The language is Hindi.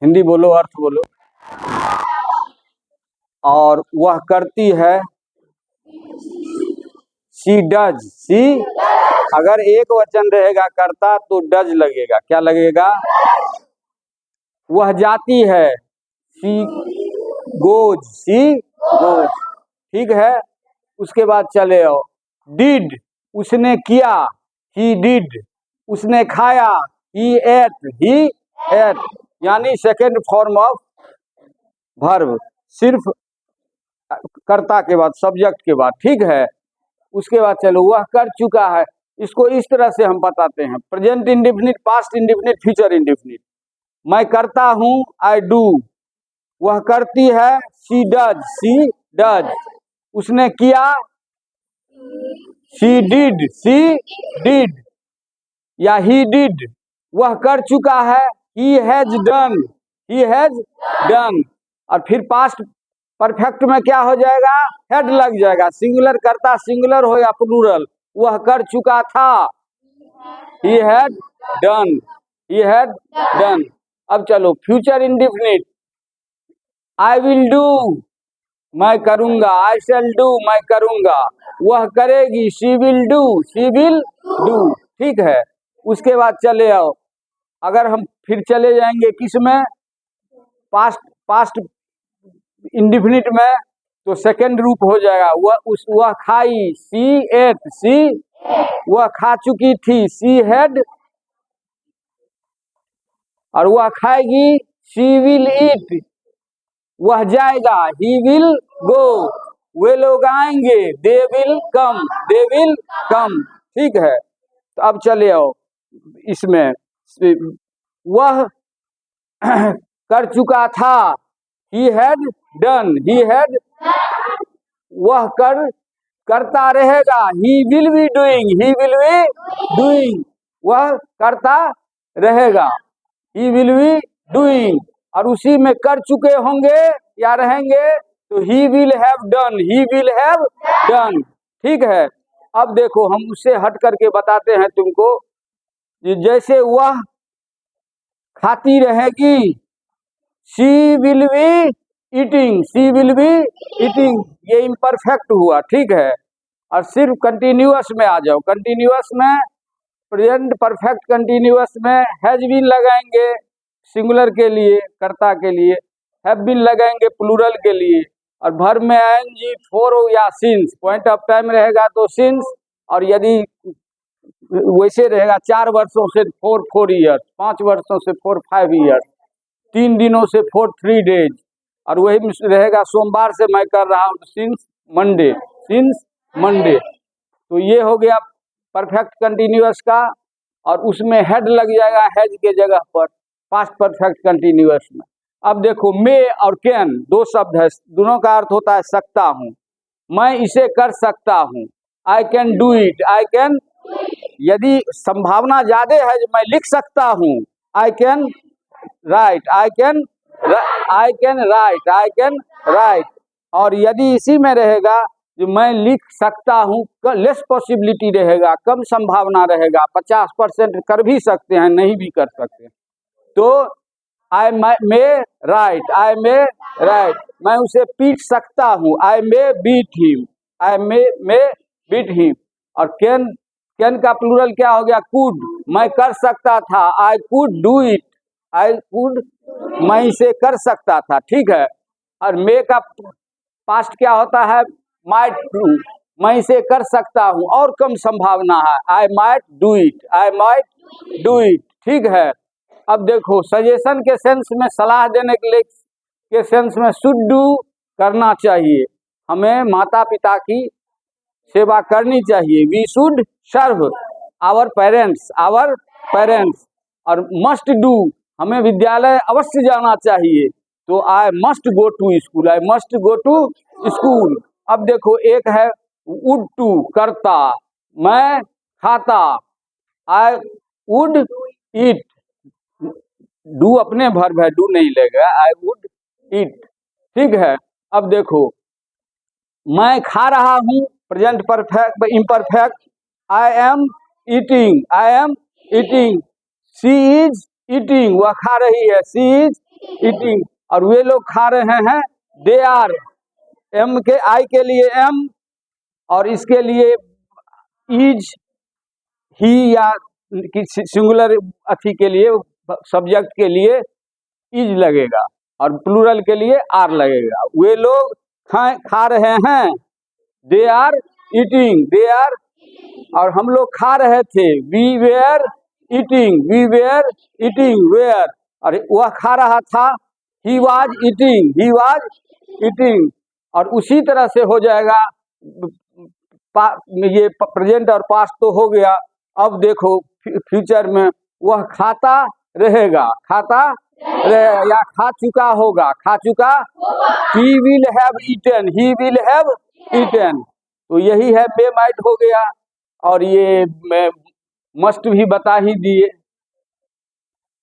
हिंदी बोलो, अर्थ बोलो। और वह करती है, शी डज, शी। अगर एक वचन रहेगा करता तो डज लगेगा, क्या लगेगा? वह जाती है, शी गोज, शी गोज। ठीक है, उसके बाद चले आओ। डिड, उसने किया, ही डिड। उसने खाया, ही एट, ही एट। यानी सेकेंड फॉर्म ऑफ वर्ब, सिर्फ कर्ता के बाद, सब्जेक्ट के बाद। ठीक है, उसके बाद चलो, वह कर चुका है। इसको इस तरह से हम बताते हैं, present indefinite, past indefinite, future indefinite. मैं करता हूं, आई डू। वह करती है, शी डज, शी डज। उसने किया, शी डिड, शी डिड या ही डिड। वह कर चुका है, he has done, he has done. और फिर पास्ट परफेक्ट में क्या हो जाएगा? हेड लग जाएगा। सिंगुलर करता सिंगुलर हो या प्लूरल, वह कर चुका था, he had done, he had done. अब चलो future indefinite. I will do, मैं करूंगा। आई शैल डू, मैं करूंगा। वह करेगी, she will do, she will do. ठीक है, उसके बाद चले आओ। अगर हम फिर चले जाएंगे किस में? पास्ट इंडेफिनिट में, तो सेकंड रूप हो जाएगा। वह खाई, सी एट, सी। वह खा चुकी थी, सी हैड। और वह खाएगी, शी विल ईट। वह जाएगा, ही विल गो। वे लोग आएंगे, they will come, they will come. ठीक है, तो अब चले आओ इसमें। वह कर चुका था, he had done, he had. वह करता रहेगा, he will be doing, he will be doing. वह करता रहेगा, ही विल बी डूइंग। और उसी में कर चुके होंगे या रहेंगे, तो ही will have done, he will have done. ठीक है, अब देखो हम उससे हट करके बताते हैं तुमको। जैसे वह खाती रहेगी, she will be eating, she will be eating. ये इम्परफेक्ट हुआ। ठीक है, और सिर्फ कंटिन्यूअस में आ जाओ। कंटिन्यूअस में, प्रेजेंट परफेक्ट कंटिन्यूअस में हैज बीन लगाएंगे सिंगुलर के लिए, कर्ता के लिए। हैव बीन लगाएंगे प्लूरल के लिए। और वर्ब में आएंगी फोर या सिंस। पॉइंट ऑफ टाइम रहेगा तो सिंस, और यदि वैसे रहेगा 4 वर्षों से 4 ईयर्स, 5 वर्षों से 5 ईयर्स, 3 दिनों से 3 डेज। और वही रहेगा सोमवार से मैं कर रहा हूँ, सिंस मंडे, सिंस मंडे। तो ये हो गया परफेक्ट कंटिन्यूअस का। और उसमें हेड लग जाएगा हैज के जगह पर, पास्ट परफेक्ट कंटिन्यूअस में। अब देखो, मे और कैन दो शब्द है, दोनों का अर्थ होता है सकता हूँ। मैं इसे कर सकता हूँ, I can do it, I can. यदि संभावना ज्यादा है जो मैं लिख सकता हूँ, I can write, I can write, I can write. और यदि इसी में रहेगा जो मैं लिख सकता हूँ, लेस पॉसिबिलिटी रहेगा, कम संभावना रहेगा, 50% कर भी सकते हैं, नहीं भी कर सकते। तो आई मे राइट, आई मे राइट, मैं उसे पीट सकता हूँ, आई मे बीट हिम, आई मे बीट हिम। और कैन का प्लूरल क्या हो गया? कुड। मैं कर सकता था, I could do it, I could, मैं इसे कर सकता था। ठीक है, और मे का पास्ट क्या होता है? माइट डू, मैं इसे कर सकता हूँ और कम संभावना है, I might do it, I might do it. ठीक है, अब देखो सजेशन के सेंस में, सलाह देने के लिए के सेंस में, शुड डू करना चाहिए, हमें माता पिता की सेवा करनी चाहिए। We should serve our parents, our parents. और मस्ट डू, हमें विद्यालय अवश्य जाना चाहिए, तो I must go to school, I must go to school. अब देखो एक है वुड टू, करता, मैं खाता, आई वुड ईट। डू अपने वर्ब है, डू नहीं लेगा, आई वुड ईट। ठीक है, अब देखो मैं खा रहा हूँ, present perfect imperfect, I am eating, I am eating. She is eating, वह खा रही है, शी इज ईटिंग। और वे लोग खा रहे हैं, दे आर, एम के आई के लिए एम और इसके लिए इज, ही या सिंगुलर अथी के लिए सब्जेक्ट के लिए इज लगेगा और प्लूरल के लिए आर लगेगा। वे लोग खा रहे हैं, they are eating, they are. और हम लोग खा रहे थे, we were eating, we were eating, were. और वह खा रहा था, he was eating, he was eating. और उसी तरह से हो जाएगा, ये प्रेजेंट और पास्ट तो हो गया। अब देखो फ्यूचर में वह खाता रहेगा, खाता रहेगा या खा चुका होगा, खा चुका, he will have eaten, he will have eaten. तो यही है, मे माइट हो गया और ये मस्ट भी बता ही दिए।